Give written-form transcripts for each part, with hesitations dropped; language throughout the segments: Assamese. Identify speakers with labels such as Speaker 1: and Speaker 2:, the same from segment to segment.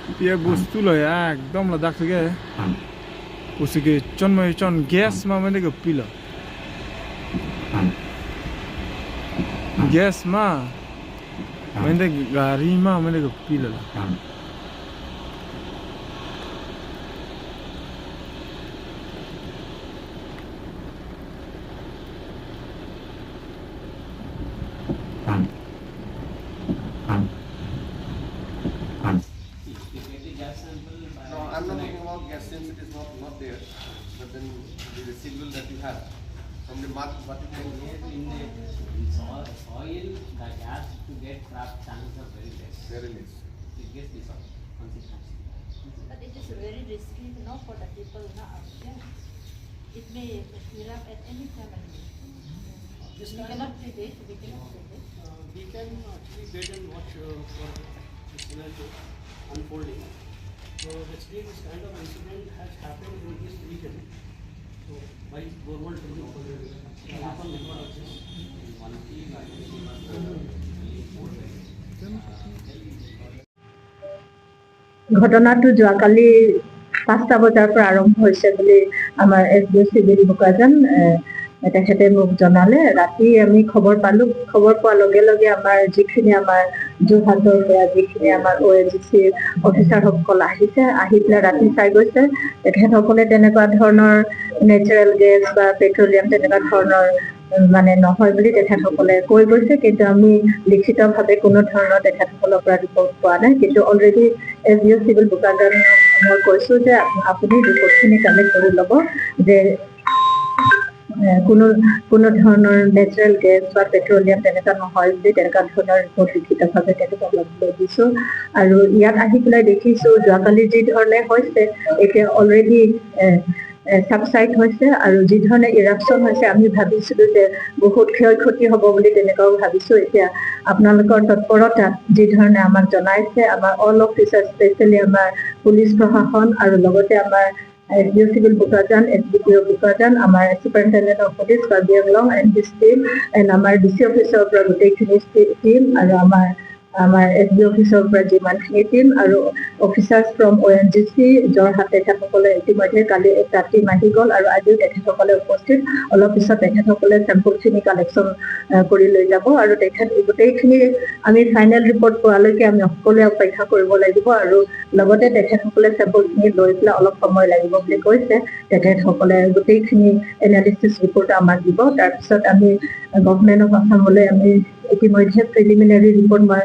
Speaker 1: ये बुस्तु लो या एकदम लदाख के उसके चन में चन गैस मा मैंने को पी लो गैस मा मैंने गाड़ी मा मैंने को P low
Speaker 2: No, I'm not talking about gas since it is not there. But then the residual that you have from the mark, what you can
Speaker 3: In soil, the gas to get trapped chances are very less.
Speaker 2: very less.
Speaker 3: It gets dissolved once it comes.
Speaker 4: But it is very risky, for the people now. Yeah. It may erupt at any time.
Speaker 5: This
Speaker 4: We
Speaker 5: time,
Speaker 4: cannot predict. We cannot predict.
Speaker 5: we can actually wait and watch for the scenario unfolding. So actually this kind of incident has happened in this region. So by government
Speaker 6: ঘটনাটো যোৱাকালি 5টা বজাৰ পৰা আৰম্ভ হৈছে বুলি আমাৰ এছডিও চিভিল বোকাজান তেখেতে মোক জনালে। ৰাতি আমি খবৰ পালোঁ। খবৰ পোৱাৰ লগে লগে আমাৰ যিখিনি আমাৰ যোৰহাটৰ পৰা যিখিনি আমাৰ ONGC অফিচাৰসকল আহিছে, আহি পেলাই ৰাতি চাই গৈছে তেখেতসকলে তেনেকুৱা ধৰণৰ নেচাৰেল গেছ বা পেট্ৰলিয়াম তেনেকুৱা ধৰণৰ মানে নহয় বুলি তেখেতসকলে কৈ গৈছে। কিন্তু আমি লিখিতভাৱে কোনো ধৰণৰ তেখেতসকলৰ পৰা ৰিপৰ্ট পোৱা নাই। কিন্তু অলৰেডি এছডিও চিভিল বোকাজান মই কৈছোঁ যে আপুনি ৰিপৰ্টখিনি কালেক্ট কৰি ল'ব যে কোনো ধৰণৰ নেচাৰেল গেছ বা পেট্ৰলিয়াম তেনেকুৱা নহয় বুলি তেনেকুৱা ধৰণৰ ৰিপৰ্ট লিখিতভাৱে তেখেতসকলক লৈ দিছোঁ। আৰু ইয়াত আহি পেলাই দেখিছোঁ যোৱাকালি যি ধৰণে হৈছে এতিয়া অলৰেডি ছাবচাইড হৈছে আৰু যি ধৰণে ইৰাপশ্যন হৈছে আমি ভাবিছিলোঁ যে বহুত ক্ষয় ক্ষতি হ'ব বুলি তেনেকুৱাও ভাবিছোঁ। এতিয়া আপোনালোকৰ তৎপৰতা যি ধৰণে আমাক জনাইছে, আমাৰ অল অফিচাৰ স্পেচিয়েলি আমাৰ পুলিচ প্ৰশাসন আৰু লগতে আমাৰ SDO civil Bokajan, SDPO Bokajan, আমাৰ superintendent of police Karbi Anglong and his team and আমাৰ ডিচি অফিচৰ পৰা গোটেইখিনি টিম আৰু আমাৰ এছডিও অফিচৰ পৰা যিমানখিনি টিম আৰু অফিচাৰ্ছ ফ্ৰম ONGC যোৰহাট তেখেতসকলে ইতিমধ্যে কালি এটা টিম আহি গ'ল আৰু আজিও তেখেতসকলে উপস্থিত। অলপ পিছত তেখেতসকলে চেম্পলখিনি কালেকশ্যন কৰি লৈ যাব আৰু গোটেইখিনি আমি ফাইনেল ৰিপৰ্ট পোৱালৈকে আমি সকলোৱে অপেক্ষা কৰিব লাগিব আৰু লগতে তেখেতসকলে চেম্পলখিনি লৈ পেলাই অলপ সময় লাগিব বুলি কৈছে। তেখেতসকলে গোটেইখিনি এনালিচিছ ৰিপৰ্ট আমাক দিব। তাৰপিছত আমি গভৰ্ণমেণ্ট অফ আছামলৈ আমি ইতিমধ্যে প্ৰিলিমিনাৰী ৰিপৰ্ট মই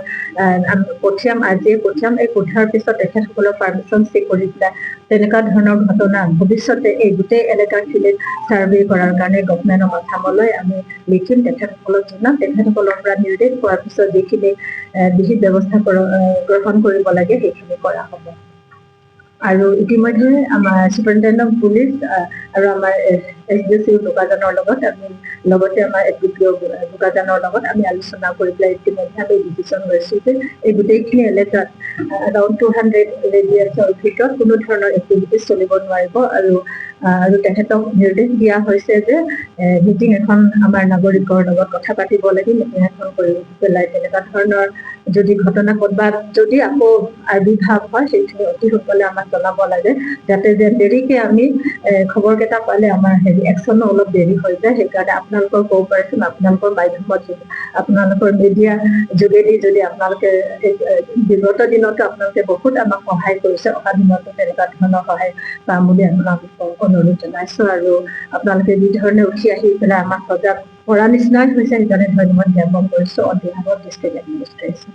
Speaker 6: পঠিয়াম, আজিয়ে পঠিয়াম। এই পঠিওৱাৰ পিছত তেখেতসকলৰ পাৰ্মিশ্যন চেক কৰি পেলাই তেনেকুৱা ধৰণৰ ঘটনা ভৱিষ্যতে এই গোটেই এলেকাখিনিত ছাৰ্ভে কৰাৰ কাৰণে গভৰ্ণমেণ্ট অফ আছামলৈ আমি লিখিম, তেখেতসকলক জনাম। তেখেতসকলৰ পৰা নিৰ্দেশ পোৱাৰ পিছত যিখিনি বিহিত ব্যৱস্থা গ্ৰহণ কৰিব লাগে সেইখিনি কৰা হ'ব। আৰু ইতিমধ্যে আমাৰ চুপাৰিনটেণ্ডেণ্ট অফ পুলিচ আৰু আমাৰ এছডিও চিভিল বোকাজানৰ লগত আমি লগতে আমাৰ এছডিপিঅ বোকাজানৰ লগত আমি আলোচনা কৰি পেলাই ইতিমধ্যে আমি ডিচিশ্যন লৈছোঁ যে এই গোটেইখিনি এলেকাত এৰাউণ্ড 200 ৰেডিয়াছৰ ভিতৰত কোনো ধৰণৰ এক্টিভিটিজ চলিব নোৱাৰিব। আৰু তেখেতক নিৰ্দেশ দিয়া হৈছে যে মিটিং এখন আমাৰ নাগৰিকৰ লগত কথা পাতিব লাগে, মিটিং এখন কৰি পেলাই তেনেকুৱা ধৰণৰ যদি ঘটনা ক'ৰবাত যদি আকৌ আবিৰ্ভাৱ হয় সেইখিনি অতি সোনকালে আমাক জনাব লাগে, যাতে যে দেৰিকৈ আমি খবৰকেইটা পালে আমাৰ একশ্যনো অলপ দেৰি হৈ যায়। সেইকাৰণে আপোনালোকৰ কোঅপাৰেশ্যন, আপোনালোকৰ মাধ্যমত আপোনালোকৰ মিডিয়া যোগেদি যদি আপোনালোকে বিগত দিনতো আপোনালোকে বহুত আমাক সহায় কৰিছে, অহা দিনতো তেনেকুৱা ধৰণৰ সহায় পাম বুলি আপোনালোকক অনুৰোধ জনাইছোঁ। আৰু আপোনালোকে যি ধৰণে উঠি আহি পেলাই আমাক সজাগ কৰা নিচিনাই হৈছে, সেইকাৰণে ধন্যবাদ জ্ঞাপন কৰিছোঁ on behalf of district administration.